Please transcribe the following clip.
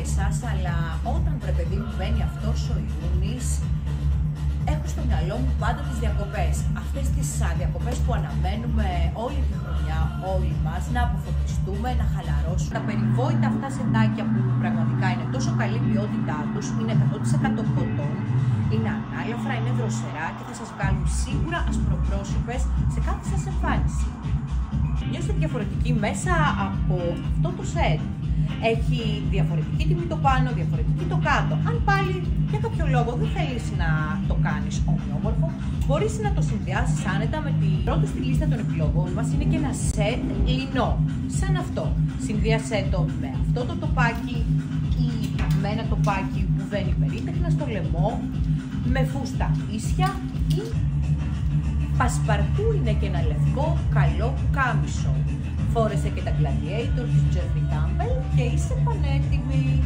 εσάς, αλλά όταν παιδί μου μπαίνει αυτός ο Ιούνις, έχω στο μυαλό μου πάντα τις διακοπές. Αυτές τις διακοπές που αναμένουμε όλη τη χρονιά, όλοι μας, να αποφωτιστούμε, να χαλαρώσουμε. Τα περιβόητα αυτά σετάκια που πραγματικά είναι τόσο καλή ποιότητά τους, είναι 100% κοτόν, είναι ανάλαφρα, είναι δροσερά και θα σας βγάλουν σίγουρα ασπροπρόσωπες σε κάθε σας εμφάνιση. Νιώστε διαφορετική μέσα από αυτό το σετ. Έχει διαφορετική τιμή το πάνω, διαφορετική το κάτω. Αν πάλι για κάποιο λόγο δεν θέλεις να το κάνεις ομοιόμορφο, μπορείς να το συνδυάσεις άνετα με την πρώτη στη λίστα των επιλογών μας. Είναι και ένα σετ λινό, σαν αυτό. Συνδυάσέ το με αυτό το τοπάκι ή με ένα τοπάκι που βαίνει περίτεχνα στο λαιμό, με φούστα ίσια ή πασπαρτού είναι και ένα λευκό καλό πουκάμισο. Φόρεσε και τα Gladiator της Jeffrey Campbell και είσαι πανέτοιμη!